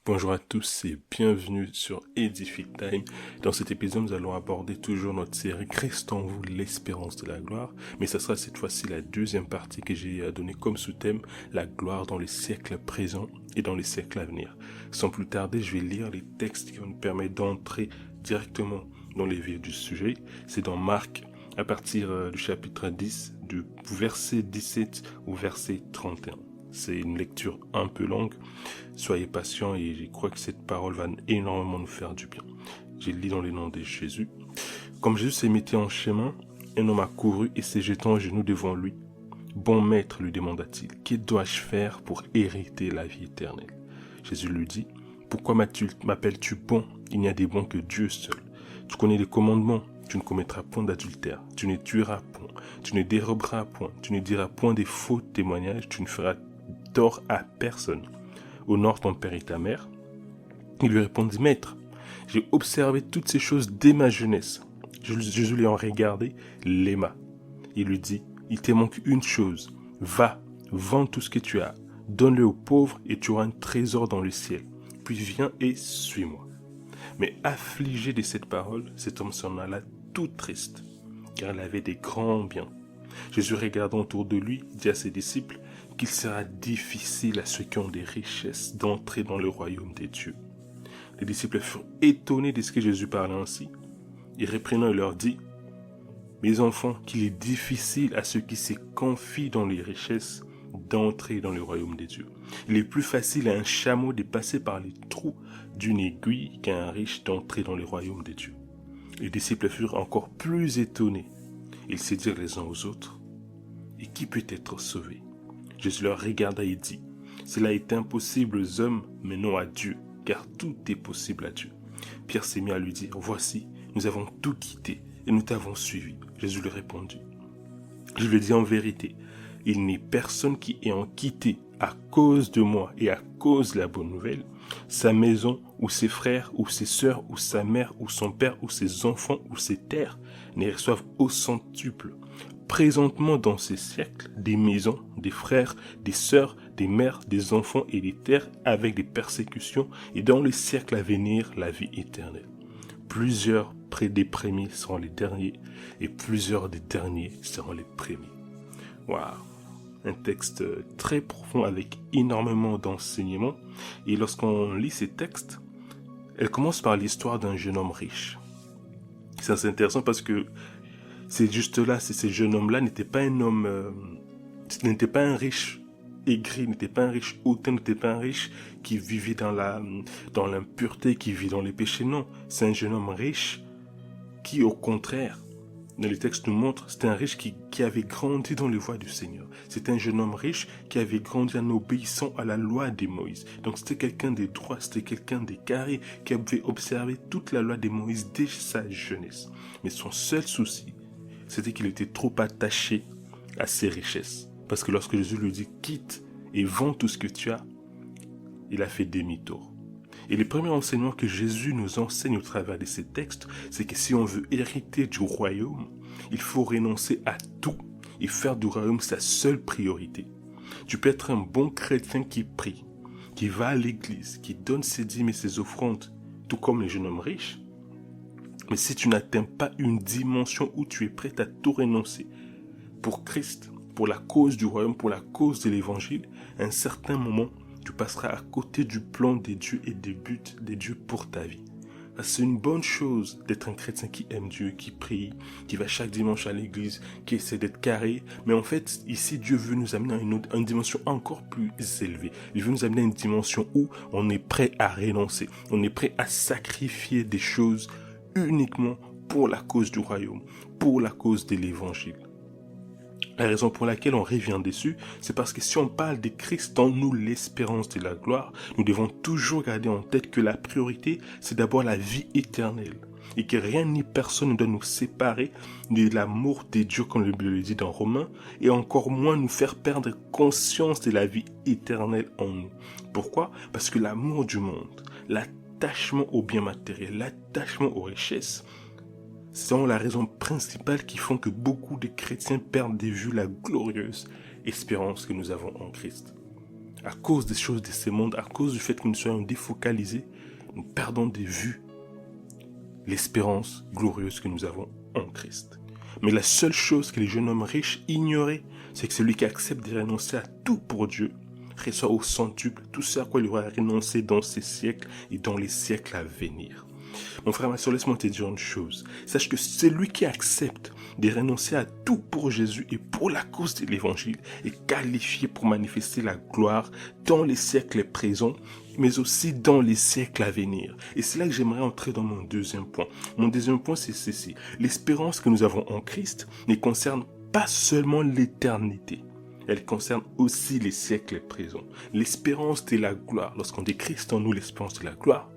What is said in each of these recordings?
Bonjour à tous et bienvenue sur Edific Time. Dans cet épisode, nous allons aborder toujours notre série Christ en vous, l'espérance de la gloire. Mais ce sera cette fois-ci la deuxième partie que j'ai donnée comme sous-thème, la gloire dans les siècles présents et dans les siècles à venir. Sans plus tarder, je vais lire les textes qui vont nous permettre d'entrer directement dans les vifs du sujet. C'est dans Marc, à partir du chapitre 10, du verset 17 au verset 31. C'est une lecture un peu longue. Soyez patients et je crois que cette parole va énormément nous faire du bien. Je lis dans le nom de Jésus. Comme Jésus s'est mis en chemin, un homme a couru et s'est jeté en genoux devant lui. Bon maître, lui demanda-t-il, que dois-je faire pour hériter la vie éternelle? Jésus lui dit, pourquoi m'appelles-tu bon? Il n'y a des bons que Dieu seul. Tu connais les commandements. Tu ne commettras point d'adultère, tu ne tueras point, tu ne déroberas point, tu ne diras point des faux témoignages, tu ne feras tort à personne. Honore ton père et ta mère. Il lui répondit, Maître, j'ai observé toutes ces choses dès ma jeunesse. Jésus lui en regardé, l'aima. Il lui dit, il te manque une chose. Va, vends tout ce que tu as, donne-le aux pauvres et tu auras un trésor dans le ciel. Puis viens et suis-moi. Mais affligé de cette parole, cet homme s'en alla tout triste, car il avait des grands biens. Jésus regardant autour de lui, dit à ses disciples qu'il sera difficile à ceux qui ont des richesses d'entrer dans le royaume des dieux. Les disciples furent étonnés de ce que Jésus parlait ainsi. Il reprenant, il leur dit, « Mes enfants, qu'il est difficile à ceux qui se confient dans les richesses d'entrer dans le royaume des dieux. Il est plus facile à un chameau de passer par les trous d'une aiguille qu'à un riche d'entrer dans le royaume des dieux. » Les disciples furent encore plus étonnés. Ils se dirent les uns aux autres, « Et qui peut être sauvé ?» Jésus leur regarda et dit, « Cela est impossible aux hommes, mais non à Dieu, car tout est possible à Dieu. » Pierre s'est mis à lui dire, « Voici, nous avons tout quitté et nous t'avons suivi. » Jésus lui répondit, « Je le dis en vérité, il n'est personne qui ayant quitté à cause de moi et à cause de la bonne nouvelle, sa maison ou ses frères ou ses sœurs ou sa mère ou son père ou ses enfants ou ses terres ne reçoivent au centuple. Présentement dans ces siècles, des maisons, des frères, des sœurs, des mères, des enfants et des terres avec des persécutions et dans les siècles à venir, la vie éternelle. Plusieurs des premiers seront les derniers et plusieurs des derniers seront les premiers. Waouh! Un texte très profond avec énormément d'enseignements. Et lorsqu'on lit ces textes, elle commence par l'histoire d'un jeune homme riche. C'est assez intéressant parce que c'est juste là, ce jeune homme-là n'était pas un homme, n'était pas un riche aigri, n'était pas un riche hautain, n'était pas un riche qui vivait dans l'impureté, qui vit dans les péchés. Non, c'est un jeune homme riche qui, au contraire, dans les textes nous montre, c'était un riche qui avait grandi dans les voies du Seigneur. C'était un jeune homme riche qui avait grandi en obéissant à la loi de Moïse. Donc c'était quelqu'un de droit, c'était quelqu'un de carré, qui avait observé toute la loi de Moïse dès sa jeunesse. Mais son seul souci, c'était qu'il était trop attaché à ses richesses. Parce que lorsque Jésus lui dit, quitte et vends tout ce que tu as, il a fait demi-tour. Et le premier enseignement que Jésus nous enseigne au travers de ces textes, c'est que si on veut hériter du royaume, il faut renoncer à tout et faire du royaume sa seule priorité. Tu peux être un bon chrétien qui prie, qui va à l'église, qui donne ses dîmes et ses offrandes, tout comme les jeunes hommes riches. Mais si tu n'atteins pas une dimension où tu es prêt à tout renoncer pour Christ, pour la cause du royaume, pour la cause de l'évangile, à un certain moment, tu passeras à côté du plan des dieux et des buts des dieux pour ta vie. C'est une bonne chose d'être un chrétien qui aime Dieu, qui prie, qui va chaque dimanche à l'église, qui essaie d'être carré. Mais en fait, ici, Dieu veut nous amener à une dimension encore plus élevée. Il veut nous amener à une dimension où on est prêt à renoncer. On est prêt à sacrifier des choses uniquement pour la cause du royaume, pour la cause de l'évangile. La raison pour laquelle on revient dessus, c'est parce que si on parle de Christ en nous, l'espérance de la gloire, nous devons toujours garder en tête que la priorité, c'est d'abord la vie éternelle. Et que rien ni personne ne doit nous séparer de l'amour de Dieu, comme le Bible le dit dans Romains, et encore moins nous faire perdre conscience de la vie éternelle en nous. Pourquoi? Parce que l'amour du monde, l'attachement aux biens matériels, l'attachement aux richesses, sont la raison principale qui font que beaucoup de chrétiens perdent de vue la glorieuse espérance que nous avons en Christ. à cause des choses de ce monde, à cause du fait que nous soyons défocalisés, nous perdons de vue l'espérance glorieuse que nous avons en Christ. Mais la seule chose que les jeunes hommes riches ignoraient, c'est que celui qui accepte de renoncer à tout pour Dieu reçoit au centuple tout ce à quoi il aura renoncé dans ces siècles et dans les siècles à venir. Mon frère, ma soeur, laisse-moi te dire une chose. Sache que celui qui accepte de renoncer à tout pour Jésus et pour la cause de l'évangile est qualifié pour manifester la gloire dans les siècles présents, mais aussi dans les siècles à venir. Et c'est là que j'aimerais entrer dans mon deuxième point. Mon deuxième point, c'est ceci. L'espérance que nous avons en Christ ne concerne pas seulement l'éternité. Elle concerne aussi les siècles présents. L'espérance de la gloire, lorsqu'on dit Christ en nous, l'espérance de la gloire,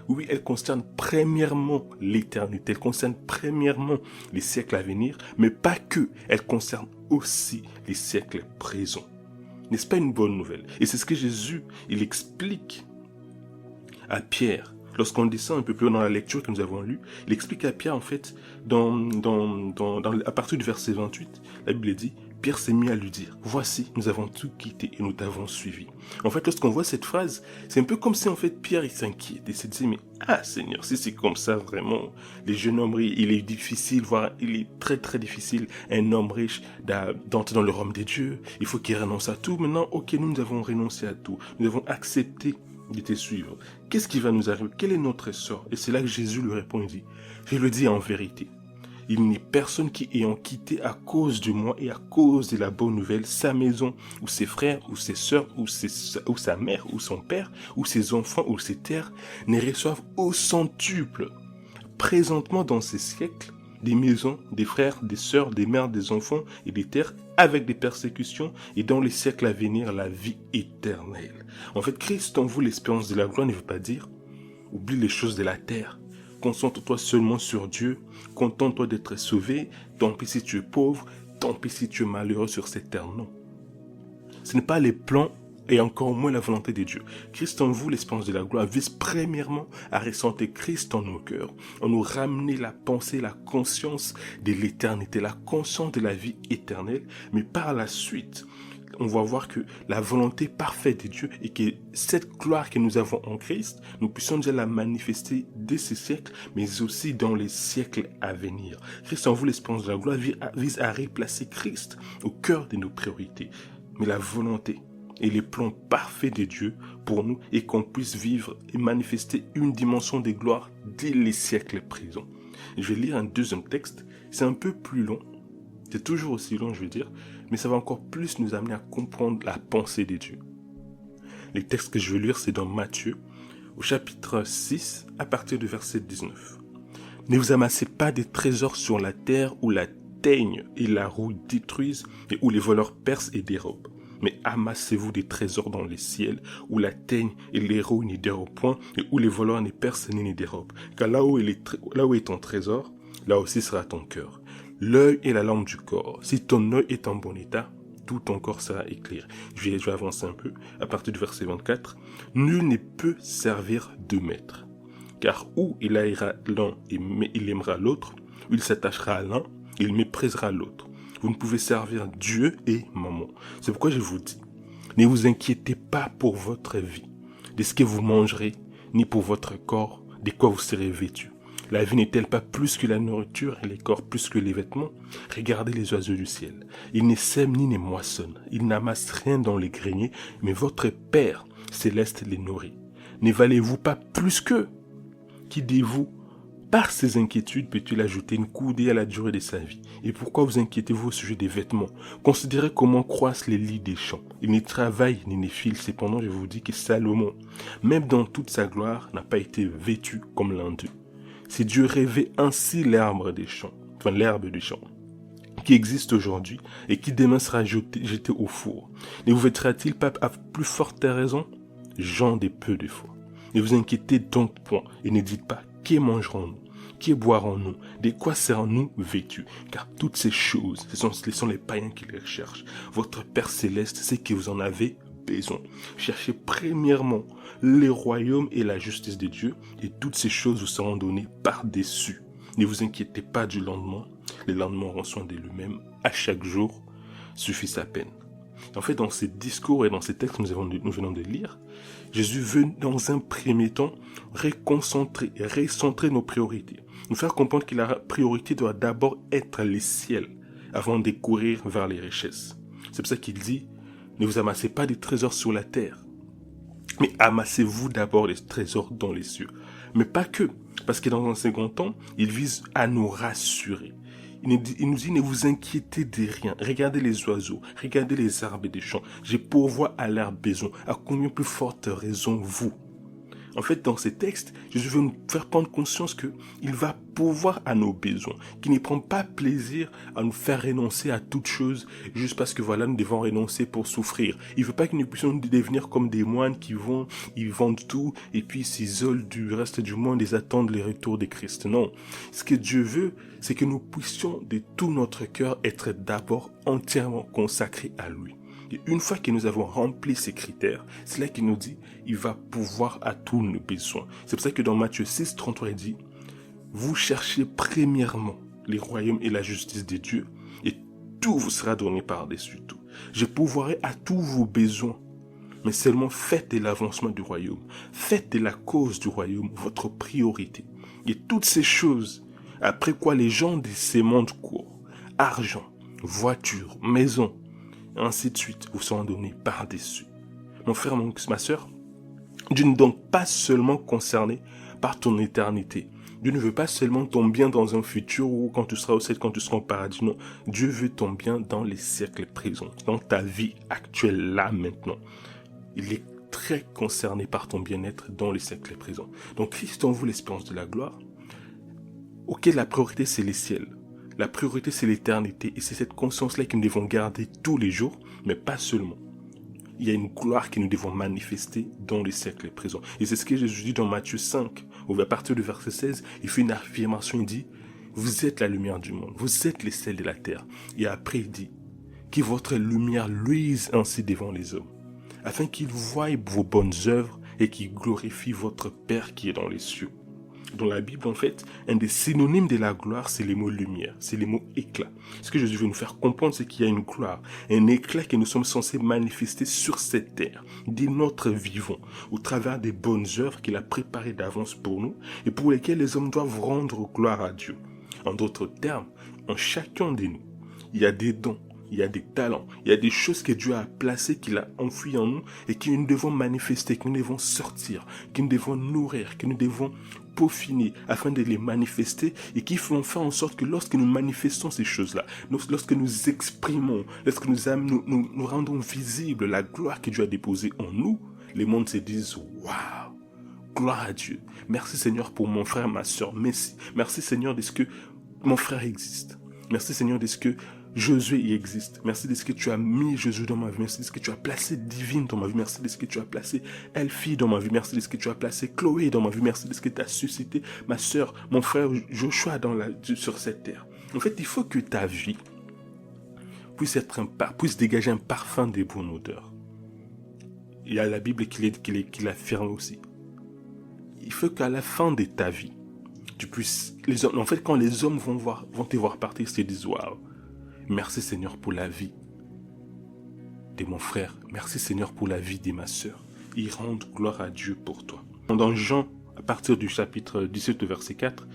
oui, elle concerne premièrement l'éternité, elle concerne premièrement les siècles à venir, mais pas que, elle concerne aussi les siècles présents. N'est-ce pas une bonne nouvelle? Et c'est ce que Jésus, il explique à Pierre. Lorsqu'on descend un peu plus haut dans la lecture que nous avons lue, il explique à Pierre, en fait, à partir du verset 28, la Bible dit, Pierre s'est mis à lui dire, voici, nous avons tout quitté et nous t'avons suivi. En fait, lorsqu'on voit cette phrase, c'est un peu comme si, en fait, Pierre, il s'inquiète et se dit, mais, Seigneur, si c'est comme ça, vraiment, les jeunes hommes, il est difficile, voire, il est très, très difficile, un homme riche d'entrer dans le royaume des dieux, il faut qu'il renonce à tout. Maintenant, ok, nous avons renoncé à tout. Nous avons accepté de te suivre. Qu'est-ce qui va nous arriver? Quel est notre sort? Et c'est là que Jésus lui répond, il dit, je le dis en vérité. Il n'est personne qui, ayant quitté à cause de moi et à cause de la bonne nouvelle, sa maison, ou ses frères, ou ses sœurs, ou sa mère, ou son père, ou ses enfants, ou ses terres, ne reçoivent au centuple, présentement dans ces siècles, des maisons, des frères, des sœurs, des mères, des enfants et des terres, avec des persécutions, et dans les siècles à venir, la vie éternelle. En fait, Christ en vous, l'espérance de la gloire, ne veut pas dire, oublie les choses de la terre. Concentre-toi seulement sur Dieu, contente-toi d'être sauvé, tant pis si tu es pauvre, tant pis si tu es malheureux sur cette terre, non. Ce n'est pas les plans et encore moins la volonté de Dieu. Christ en vous, l'espérance de la gloire, vise premièrement à ressentir Christ en nos cœurs, en nous ramener la pensée, la conscience de l'éternité, la conscience de la vie éternelle, mais par la suite, on va voir que la volonté parfaite de Dieu et que cette gloire que nous avons en Christ, nous puissions déjà la manifester dès ces siècles, mais aussi dans les siècles à venir. Christ en vous, l'espérance de la gloire, vise à replacer Christ au cœur de nos priorités. Mais la volonté et les plans parfaits de Dieu pour nous est qu'on puisse vivre et manifester une dimension de gloire dès les siècles présents. Je vais lire un deuxième texte, c'est un peu plus long, c'est toujours aussi long je veux dire, mais ça va encore plus nous amener à comprendre la pensée de Dieu. Les textes que je vais lire, c'est dans Matthieu, au chapitre 6, à partir du verset 19. « Ne vous amassez pas des trésors sur la terre où la teigne et la rouille détruisent et où les voleurs percent et dérobent. Mais amassez-vous des trésors dans les ciels où la teigne et les rouilles n'y dérobent point et où les voleurs ne percent ni n'y dérobent. Car là où est ton trésor, là aussi sera ton cœur. L'œil est la lampe du corps. Si ton œil est en bon état, tout ton corps sera éclairé. » Je vais avancer un peu. À partir du verset 24. « Nul ne peut servir deux maîtres. Car où il haïra l'un et il aimera l'autre, ou il s'attachera à l'un et il méprisera l'autre. Vous ne pouvez servir Dieu et Mammon. C'est pourquoi je vous dis, ne vous inquiétez pas pour votre vie, de ce que vous mangerez, ni pour votre corps, de quoi vous serez vêtus. La vie n'est-elle pas plus que la nourriture et les corps plus que les vêtements? Regardez les oiseaux du ciel. Ils ne sèment ni ne moissonnent. Ils n'amassent rien dans les greniers, mais votre Père céleste les nourrit. Ne valez-vous pas plus qu'eux? Qui de vous, par ses inquiétudes, peut-il ajouter une coudée à la durée de sa vie? Et pourquoi vous inquiétez-vous au sujet des vêtements? Considérez comment croissent les lys des champs. Ils ne travaillent ni ne filent. Cependant, je vous dis que Salomon, même dans toute sa gloire, n'a pas été vêtu comme l'un d'eux. Si Dieu rêvait ainsi l'herbe du champ, qui existe aujourd'hui et qui demain sera jeté au four, ne vous vêtira-t-il pas à plus forte raison, gens de peu de foi? Ne vous inquiétez donc point et ne dites pas, que mangerons-nous? Que boirons-nous? De quoi serons-nous vêtus? Car toutes ces choses, ce sont les païens qui les recherchent. Votre Père Céleste sait que vous en avez besoin. Cherchez premièrement les royaumes et la justice de Dieu, et toutes ces choses vous seront données par-dessus. Ne vous inquiétez pas du lendemain. Le lendemain aura soin de lui-même. À chaque jour suffit sa peine. En fait, dans ces discours et dans ces textes que nous venons de lire, Jésus veut, dans un premier temps, recentrer nos priorités. Nous faire comprendre que la priorité doit d'abord être les ciels, avant de courir vers les richesses. C'est pour ça qu'il dit, ne vous amassez pas des trésors sur la terre, mais amassez-vous d'abord les trésors dans les cieux. Mais pas que, parce que dans un second temps, il vise à nous rassurer. Il nous dit, ne vous inquiétez de rien. Regardez les oiseaux, regardez les arbres des champs. J'ai pourvois à leurs besoins. À combien plus forte raison vous? En fait, dans ces textes, Jésus veut nous faire prendre conscience qu'il va pourvoir à nos besoins, qu'il ne prend pas plaisir à nous faire renoncer à toute chose juste parce que voilà, nous devons renoncer pour souffrir. Il ne veut pas que nous puissions devenir comme des moines ils vendent tout et puis ils s'isolent du reste du monde et attendent le retour de Christ. Non. Ce que Dieu veut, c'est que nous puissions de tout notre cœur être d'abord entièrement consacrés à lui. Et une fois que nous avons rempli ces critères, c'est là qu'il nous dit, il va pouvoir à tous nos besoins. C'est pour ça que dans Matthieu 6, 33, il dit, vous cherchez premièrement les royaumes et la justice de Dieu, et tout vous sera donné par-dessus tout. Je pourvoirai à tous vos besoins, mais seulement faites de l'avancement du royaume, faites de la cause du royaume votre priorité. Et toutes ces choses, après quoi les gens de ces mondes courent, argent, voiture, maison, ainsi de suite, vous seront donnés par-dessus. Mon frère, ma soeur, Dieu n'est donc pas seulement concerné par ton éternité. Dieu ne veut pas seulement ton bien dans un futur ou quand tu seras au ciel, quand tu seras au paradis. Non, Dieu veut ton bien dans les siècles présents, dans ta vie actuelle, là, maintenant. Il est très concerné par ton bien-être dans les siècles présents. Donc, Christ en vous l'espérance de la gloire. Ok, la priorité, c'est les ciels. La priorité, c'est l'éternité. Et c'est cette conscience-là que nous devons garder tous les jours, mais pas seulement. Il y a une gloire que nous devons manifester dans les siècles présents. Et c'est ce que Jésus dit dans Matthieu 5, où à partir du verset 16, il fait une affirmation, il dit, vous êtes la lumière du monde, vous êtes les sels de la terre. Et après, il dit, que votre lumière luise ainsi devant les hommes, afin qu'ils voient vos bonnes œuvres et qu'ils glorifient votre Père qui est dans les cieux. Dans la Bible, en fait, un des synonymes de la gloire, c'est les mots lumière, c'est les mots éclat. Ce que Jésus veut nous faire comprendre, c'est qu'il y a une gloire, un éclat que nous sommes censés manifester sur cette terre, dès notre vivant, au travers des bonnes œuvres qu'il a préparées d'avance pour nous et pour lesquelles les hommes doivent rendre gloire à Dieu. En d'autres termes, en chacun de nous, il y a des dons, il y a des talents, il y a des choses que Dieu a placées, qu'il a enfouies en nous et que nous devons manifester, que nous devons sortir, que nous devons nourrir, que nous devons peaufiner afin de les manifester et qui font faire en sorte que lorsque nous manifestons ces choses-là, lorsque nous exprimons, lorsque nous rendons visible la gloire que Dieu a déposée en nous, les mondes se disent « Waouh, gloire à Dieu. Merci Seigneur pour mon frère, ma soeur. Merci Seigneur de ce que mon frère existe. Merci Seigneur de ce que Josué y existe. Merci de ce que tu as mis Jésus dans ma vie. Merci de ce que tu as placé Divine dans ma vie. Merci de ce que tu as placé Elfie dans ma vie. Merci de ce que tu as placé Chloé dans ma vie. Merci de ce que tu as suscité ma soeur, mon frère Joshua sur cette terre. En fait, il faut que ta vie puisse dégager un parfum de bonne odeur. Il y a la Bible qui l'affirme aussi. Il faut qu'à la fin de ta vie, tu puisses... En fait, quand les hommes vont te voir partir, ils se disent « Waouh, merci Seigneur pour la vie de mon frère. Merci Seigneur pour la vie de ma sœur. » Ils rendent gloire à Dieu pour toi. Dans Jean, à partir du chapitre 17, verset 4,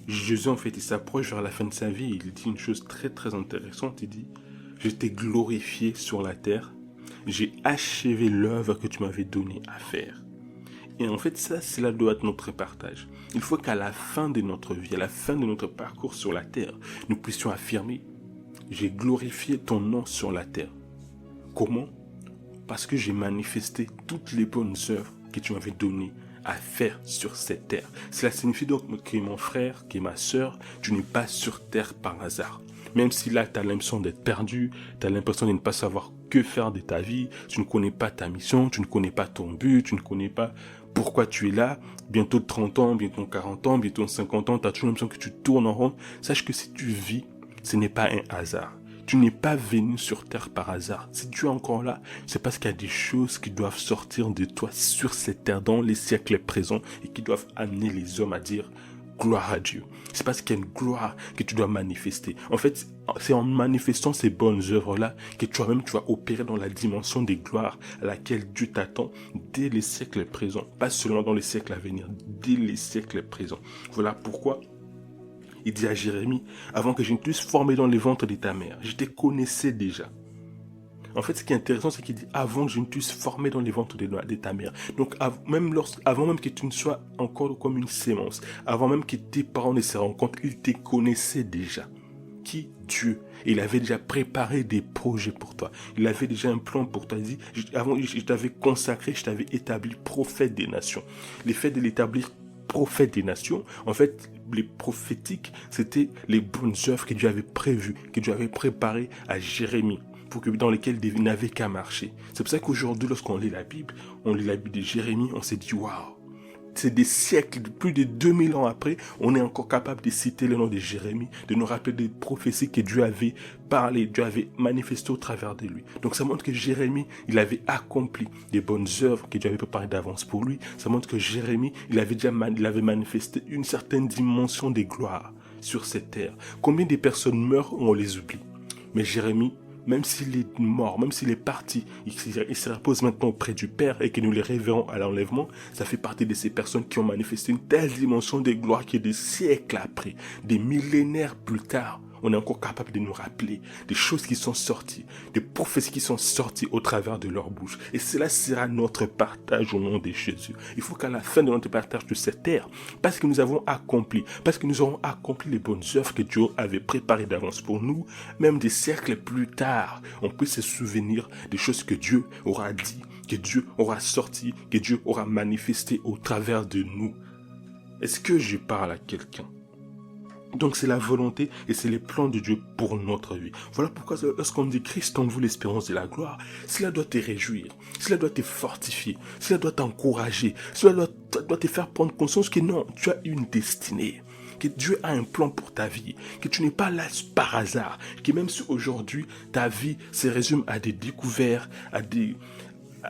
Jésus, en fait, il s'approche vers la fin de sa vie. Il dit une chose très très intéressante. Il dit « Je t'ai glorifié sur la terre. J'ai achevé l'œuvre que tu m'avais donnée à faire. » Et en fait, ça, cela doit être notre partage. Il faut qu'à la fin de notre vie, à la fin de notre parcours sur la terre, nous puissions affirmer « J'ai glorifié ton nom sur la terre. » Comment? Parce que j'ai manifesté toutes les bonnes œuvres que tu m'avais données à faire sur cette terre. Cela signifie donc que mon frère, que ma sœur, tu n'es pas sur terre par hasard. Même si là, tu as l'impression d'être perdu, tu as l'impression de ne pas savoir que faire de ta vie, tu ne connais pas ta mission, tu ne connais pas ton but, tu ne connais pas pourquoi tu es là, bientôt 30 ans, bientôt 40 ans, bientôt 50 ans, tu as toujours l'impression que tu tournes en rond. Sache que si tu vis, ce n'est pas un hasard. Tu n'es pas venu sur terre par hasard. Si tu es encore là, c'est parce qu'il y a des choses qui doivent sortir de toi sur cette terre dans les siècles présents et qui doivent amener les hommes à dire « gloire à Dieu. C'est parce qu'il y a une gloire que tu dois manifester. En fait, c'est en manifestant ces bonnes œuvres-là que toi-même tu vas opérer dans la dimension des gloires à laquelle Dieu t'attend dès les siècles présents. Pas seulement dans les siècles à venir, dès les siècles présents. Voilà pourquoi il dit à Jérémie, avant que je ne t'eusse formé dans les ventres de ta mère, je te connaissais déjà. En fait, ce qui est intéressant, c'est qu'il dit avant que je ne t'eusse formé dans les ventres de ta mère. Donc, avant même que tu ne sois encore comme une sémence, avant même que tes parents ne se rencontrent, il te connaissait déjà. Qui? Dieu. Et il avait déjà préparé des projets pour toi. Il avait déjà un plan pour toi. Il dit, avant, je t'avais consacré, je t'avais établi prophète des nations. Le fait de l'établir prophète des nations, en fait, les prophétiques, c'était les bonnes œuvres que Dieu avait prévues, que Dieu avait préparées à Jérémie, dans lesquelles il n'avait qu'à marcher. C'est pour ça qu'aujourd'hui, lorsqu'on lit la Bible de Jérémie, on s'est dit, waouh, c'est des siècles, plus de 2000 ans après, on est encore capable de citer le nom de Jérémie, de nous rappeler des prophéties que Dieu avait parlé, Dieu avait manifesté au travers de lui. Donc ça montre que Jérémie, il avait accompli des bonnes œuvres que Dieu avait préparées d'avance pour lui. Ça montre que Jérémie, il avait manifesté une certaine dimension de gloire sur cette terre. Combien de personnes meurent, on les oublie. Mais Jérémie, même s'il est mort, même s'il est parti, il se repose maintenant auprès du Père et que nous les révérons à l'enlèvement, ça fait partie de ces personnes qui ont manifesté une telle dimension de gloire qui est des siècles après, des millénaires plus tard, on est encore capable de nous rappeler des choses qui sont sorties, des prophéties qui sont sorties au travers de leur bouche. Et cela sera notre partage au nom de Jésus. Il faut qu'à la fin de notre partage de cette terre, parce que nous avons accompli, parce que nous aurons accompli les bonnes œuvres que Dieu avait préparées d'avance pour nous, même des siècles plus tard, on peut se souvenir des choses que Dieu aura dit, que Dieu aura sorti, que Dieu aura manifesté au travers de nous. Est-ce que je parle à quelqu'un? Donc c'est la volonté et c'est les plans de Dieu pour notre vie. Voilà pourquoi lorsqu'on dit Christ en vous l'espérance de la gloire, cela doit te réjouir, cela doit te fortifier, cela doit t'encourager, cela doit te faire prendre conscience que non, tu as une destinée, que Dieu a un plan pour ta vie, que tu n'es pas là par hasard, que même si aujourd'hui ta vie se résume à des découvertes,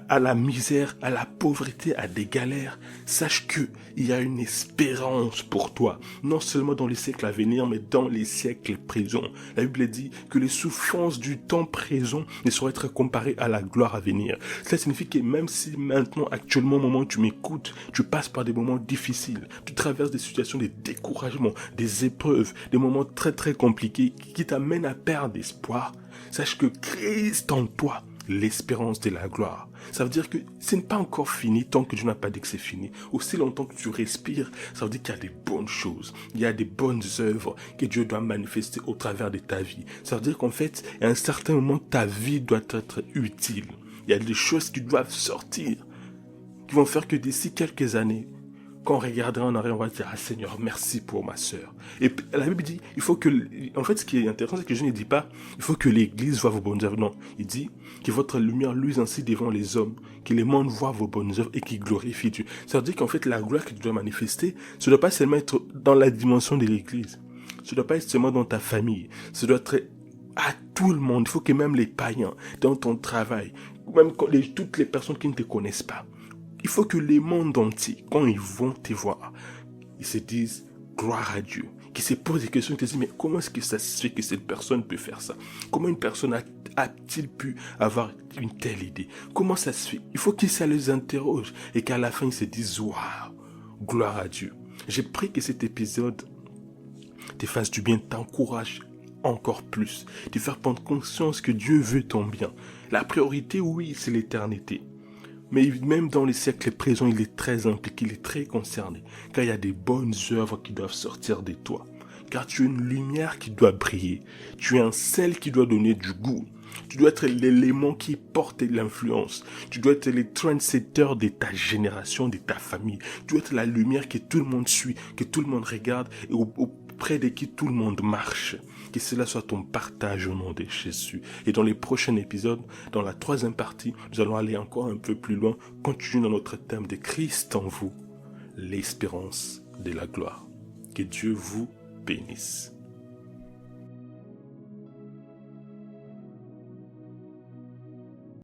à la misère, à la pauvreté, à des galères, sache que il y a une espérance pour toi, non seulement dans les siècles à venir, mais dans les siècles présents. La Bible dit que les souffrances du temps présent ne sauraient être comparées à la gloire à venir. Cela signifie que même si maintenant, actuellement, au moment où tu m'écoutes, tu passes par des moments difficiles, tu traverses des situations de découragement, des épreuves, des moments très très compliqués qui t'amènent à perdre espoir, sache que Christ en toi, l'espérance de la gloire. Ça veut dire que ce n'est pas encore fini tant que Dieu n'a pas dit que c'est fini. Aussi longtemps que tu respires, ça veut dire qu'il y a des bonnes choses, il y a des bonnes œuvres que Dieu doit manifester au travers de ta vie. Ça veut dire qu'en fait, à un certain moment, ta vie doit être utile. Il y a des choses qui doivent sortir, qui vont faire que d'ici quelques années, quand on regardera en arrière, on va dire, ah Seigneur, merci pour ma sœur. Et la Bible dit, il faut que, en fait, ce qui est intéressant, c'est que Jésus ne dit pas, il faut que l'église voie vos bonnes œuvres. Non, il dit que votre lumière luise ainsi devant les hommes, que les mondes voient vos bonnes œuvres et qu'ils glorifient Dieu. Ça veut dire qu'en fait, la gloire que tu dois manifester, ça ne doit pas seulement être dans la dimension de l'église. Ça ne doit pas être seulement dans ta famille. Ça doit être à tout le monde. Il faut que même les païens, dans ton travail, même toutes les personnes qui ne te connaissent pas, il faut que les mondes entiers, quand ils vont te voir, ils se disent gloire à Dieu. Qui se posent des questions, qui se disent mais comment est-ce que ça se fait que cette personne peut faire ça? Comment une personne a-t-il pu avoir une telle idée? Comment ça se fait? Il faut que ça les interroge et qu'à la fin ils se disent waouh, gloire à Dieu. J'ai pris que cet épisode te fasse du bien, t'encourage encore plus, te faire prendre conscience que Dieu veut ton bien. La priorité, oui, c'est l'éternité. Mais même dans les siècles présents, il est très impliqué, il est très concerné. Car il y a des bonnes œuvres qui doivent sortir de toi. Car tu es une lumière qui doit briller. Tu es un sel qui doit donner du goût. Tu dois être l'élément qui porte l'influence. Tu dois être le trendsetter de ta génération, de ta famille. Tu dois être la lumière que tout le monde suit, que tout le monde regarde et auprès de qui tout le monde marche. Que cela soit ton partage au nom de Jésus. Et dans les prochains épisodes, dans la 3e partie, nous allons aller encore un peu plus loin, continuer dans notre thème de Christ en vous, l'espérance de la gloire. Que Dieu vous bénisse.